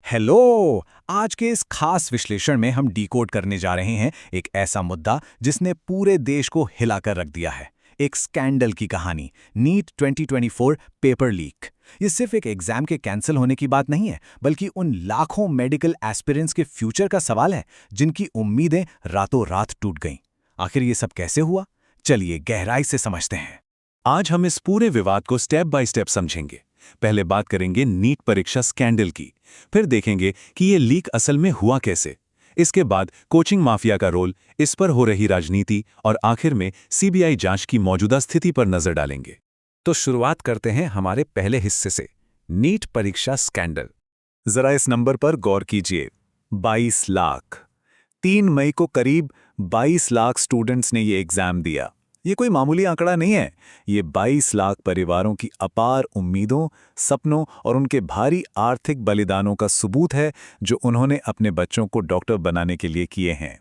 Hello. आज के इस खास विश्लेषण में हम डिकोड करने जा रहे हैं एक ऐसा मुद्दा जिसने पूरे देश को हिलाकर रख दिया है। एक स्कैंडल की कहानी, नीट 2024 पेपर लीक। ये सिर्फ एक एग्जाम के कैंसिल होने की बात नहीं है, बल्कि उन लाखों मेडिकल एस्पिरेंट्स के फ्यूचर का सवाल है जिनकी उम्मीदें रातों रात टूट गईं। आखिर ये सब कैसे हुआ? चलिए गहराई से समझते हैं। आज हम इस पूरे विवाद को स्टेप बाय स्टेप समझेंगे। पहले बात करेंगे नीट परीक्षा स्कैंडल की, फिर देखेंगे कि ये लीक असल में हुआ कैसे। इसके बाद कोचिंग माफिया का रोल, इस पर हो रही राजनीति और आखिर में सीबीआई जांच की मौजूदा स्थिति पर नजर डालेंगे। तो शुरुआत करते हैं हमारे पहले हिस्से से, नीट परीक्षा स्कैंडल। जरा इस नंबर पर गौर कीजिए, 22 लाख। 3 मई को करीब 22 लाख स्टूडेंट्स ने ये एग्जाम दिया। ये कोई मामूली आंकड़ा नहीं है। ये 22 लाख परिवारों की अपार उम्मीदों, सपनों और उनके भारी आर्थिक बलिदानों का सबूत है जो उन्होंने अपने बच्चों को डॉक्टर बनाने के लिए किए हैं।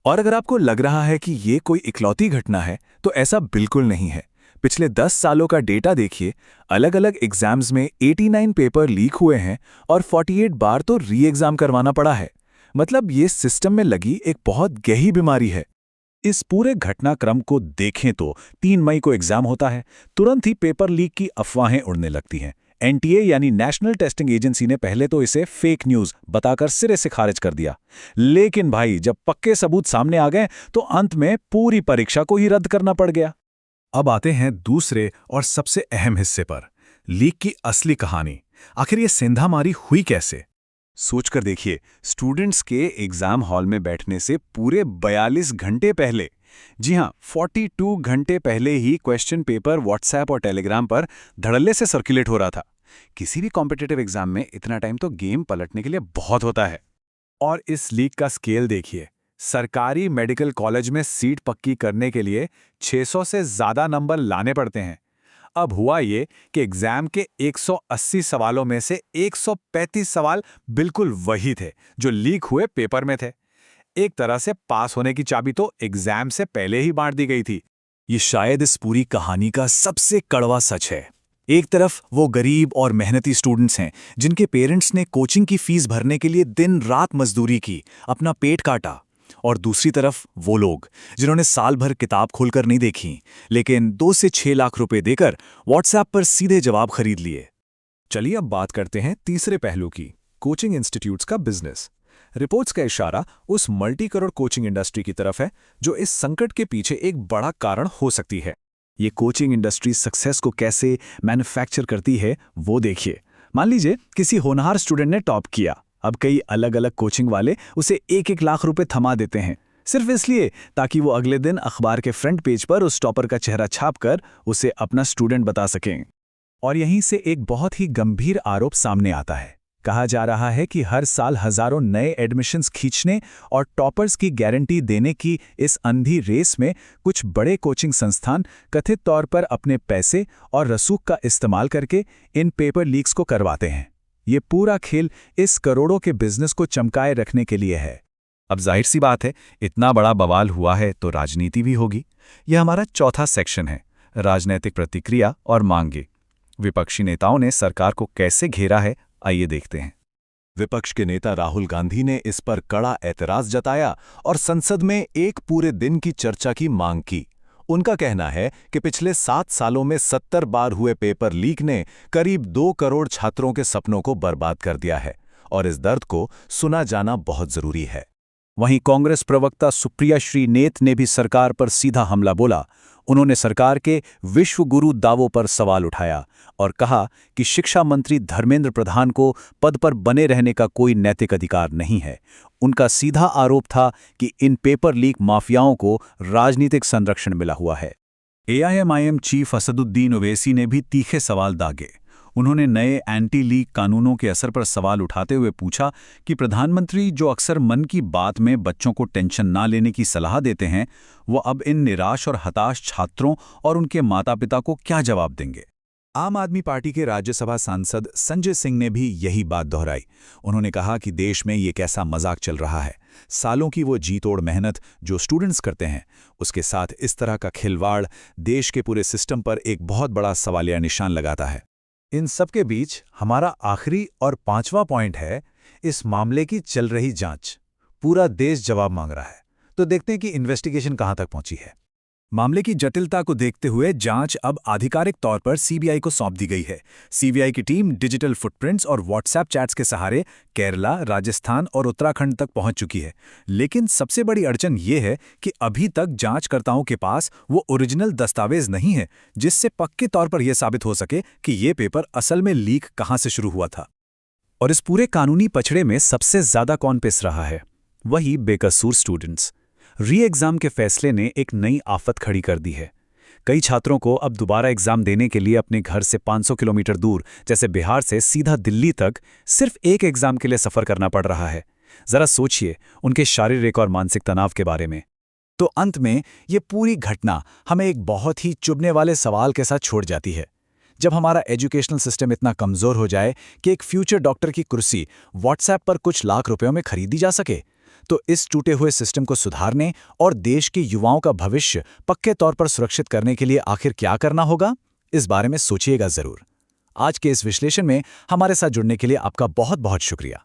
और अगर आपको लग रहा है कि ये कोई इकलौती घटना है, तो ऐसा बिल्कुल नहीं है। पिछले 10 सालों का डेटा देखिए। अलग अलग एग्जाम्स में 89 पेपर लीक हुए हैं और 48 बार तो री एग्जाम करवाना पड़ा है। मतलब ये सिस्टम में लगी एक बहुत गहरी बीमारी है। इस पूरे घटनाक्रम को देखें तो 3 मई को एग्जाम होता है, तुरंत ही पेपर लीक की अफवाहें उड़ने लगती हैं। एनटीए यानी नेशनल टेस्टिंग एजेंसी ने पहले तो इसे फेक न्यूज़ बताकर सिरे से खारिज कर दिया। लेकिन भाई, जब पक्के सबूत सामने आ गए तो अंत में पूरी परीक्षा को ही रद्द करना पड़ गया। अब आते हैं दूसरे और सबसे अहम हिस्से पर, लीक की असली कहानी। आखिर ये सेंधामारी हुई कैसे? सोचकर देखिए, स्टूडेंट्स के एग्जाम हॉल में बैठने से पूरे 42 घंटे पहले, जी हां, 42 घंटे पहले ही क्वेश्चन पेपर व्हाट्सएप और टेलीग्राम पर धड़ल्ले से सर्कुलेट हो रहा था। किसी भी कॉम्पिटिटिव एग्जाम में इतना टाइम तो गेम पलटने के लिए बहुत होता है। और इस लीक का स्केल देखिए। सरकारी मेडिकल कॉलेज में सीट पक्की करने के लिए 600 से ज्यादा नंबर लाने पड़ते हैं। अब हुआ ये कि एग्जाम के 180 सवालों में से 135 सवाल बिल्कुल वही थे जो लीक हुए पेपर में थे। एक तरह से पास होने की चाबी तो एग्जाम से पहले ही बांट दी गई थी। ये शायद इस पूरी कहानी का सबसे कड़वा सच है। एक तरफ वो गरीब और मेहनती स्टूडेंट्स हैं जिनके पेरेंट्स ने कोचिंग की फीस भरने के लिए दिन रात मजदूरी की, अपना पेट काटा। और दूसरी तरफ वो लोग जिन्होंने साल भर किताब खोलकर नहीं देखी, लेकिन 2 से 6 लाख रुपए देकर व्हाट्सएप पर सीधे जवाब खरीद लिए। चलिए अब बात करते हैं तीसरे पहलू की, कोचिंग इंस्टीट्यूट्स का बिजनेस। रिपोर्ट्स का इशारा उस मल्टी करोड़ कोचिंग इंडस्ट्री की तरफ है जो इस संकट के पीछे एक बड़ा कारण हो सकती है। ये कोचिंग इंडस्ट्री सक्सेस को कैसे मैन्युफैक्चर करती है वो देखिए। मान लीजिए किसी होनहार स्टूडेंट ने टॉप किया। अब कई अलग अलग कोचिंग वाले उसे 1-1 लाख रुपए थमा देते हैं, सिर्फ इसलिए ताकि वो अगले दिन अखबार के फ्रंट पेज पर उस टॉपर का चेहरा छापकर उसे अपना स्टूडेंट बता सकें। और यहीं से एक बहुत ही गंभीर आरोप सामने आता है। कहा जा रहा है कि हर साल हजारों नए एडमिशन्स खींचने और टॉपर्स की गारंटी देने की इस अंधी रेस में कुछ बड़े कोचिंग संस्थान कथित तौर पर अपने पैसे और रसूख का इस्तेमाल करके इन पेपर लीक्स को करवाते हैं। ये पूरा खेल इस करोड़ों के बिजनेस को चमकाए रखने के लिए है। अब जाहिर सी बात है, इतना बड़ा बवाल हुआ है तो राजनीति भी होगी। यह हमारा चौथा सेक्शन है, राजनीतिक प्रतिक्रिया और मांगे। विपक्षी नेताओं ने सरकार को कैसे घेरा है, आइए देखते हैं। विपक्ष के नेता राहुल गांधी ने इस पर कड़ा ऐतराज जताया और संसद में एक पूरे दिन की चर्चा की मांग की। उनका कहना है कि पिछले 7 सालों में 70 बार हुए पेपर लीक ने करीब 2 करोड़ छात्रों के सपनों को बर्बाद कर दिया है और इस दर्द को सुना जाना बहुत जरूरी है। वहीं कांग्रेस प्रवक्ता सुप्रिया श्रीनेत ने भी सरकार पर सीधा हमला बोला। उन्होंने सरकार के विश्व गुरु दावों पर सवाल उठाया और कहा कि शिक्षा मंत्री धर्मेंद्र प्रधान को पद पर बने रहने का कोई नैतिक अधिकार नहीं है। उनका सीधा आरोप था कि इन पेपर लीक माफियाओं को राजनीतिक संरक्षण मिला हुआ है। एआईएमआईएम चीफ असदुद्दीन ओवैसी ने भी तीखे सवाल दागे। उन्होंने नए एंटी लीक कानूनों के असर पर सवाल उठाते हुए पूछा कि प्रधानमंत्री जो अक्सर मन की बात में बच्चों को टेंशन ना लेने की सलाह देते हैं, वो अब इन निराश और हताश छात्रों और उनके माता पिता को क्या जवाब देंगे। आम आदमी पार्टी के राज्यसभा सांसद संजय सिंह ने भी यही बात दोहराई। उन्होंने कहा कि देश में ये कैसा मजाक चल रहा है। सालों की वो जी तोड़ मेहनत जो स्टूडेंट्स करते हैं, उसके साथ इस तरह का खिलवाड़ देश के पूरे सिस्टम पर एक बहुत बड़ा सवालिया निशान लगाता है। इन सब के बीच हमारा आखिरी और 5वां पॉइंट है इस मामले की चल रही जांच। पूरा देश जवाब मांग रहा है। तो देखते हैं कि इन्वेस्टिगेशन कहां तक पहुंची है। मामले की जटिलता को देखते हुए जांच अब आधिकारिक तौर पर सीबीआई को सौंप दी गई है। सीबीआई की टीम डिजिटल फुटप्रिंट्स और व्हाट्सएप चैट्स के सहारे केरला, राजस्थान और उत्तराखंड तक पहुंच चुकी है। लेकिन सबसे बड़ी अड़चन ये है कि अभी तक जांचकर्ताओं के पास वो ओरिजिनल दस्तावेज नहीं है जिससे पक्के तौर पर यह साबित हो सके कि ये पेपर असल में लीक कहां से शुरू हुआ था। और इस पूरे कानूनी पछड़े में सबसे ज्यादा कौन पिस रहा है? वही बेकसूर स्टूडेंट्स। री एग्जाम के फैसले ने एक नई आफत खड़ी कर दी है। कई छात्रों को अब दोबारा एग्जाम देने के लिए अपने घर से 500 किलोमीटर दूर, जैसे बिहार से सीधा दिल्ली तक, सिर्फ एक एग्जाम के लिए सफर करना पड़ रहा है। जरा सोचिए उनके शारीरिक और मानसिक तनाव के बारे में। तो अंत में ये पूरी घटना हमें एक बहुत ही चुभने वाले सवाल के साथ छोड़ जाती है। जब हमारा एजुकेशनल सिस्टम इतना कमजोर हो जाए कि एक फ्यूचर डॉक्टर की कुर्सी व्हाट्सएप पर कुछ लाख रुपयों में खरीदी जा सके, तो इस टूटे हुए सिस्टम को सुधारने और देश के युवाओं का भविष्य पक्के तौर पर सुरक्षित करने के लिए आखिर क्या करना होगा, इस बारे में सोचिएगा जरूर। आज के इस विश्लेषण में हमारे साथ जुड़ने के लिए आपका बहुत बहुत शुक्रिया।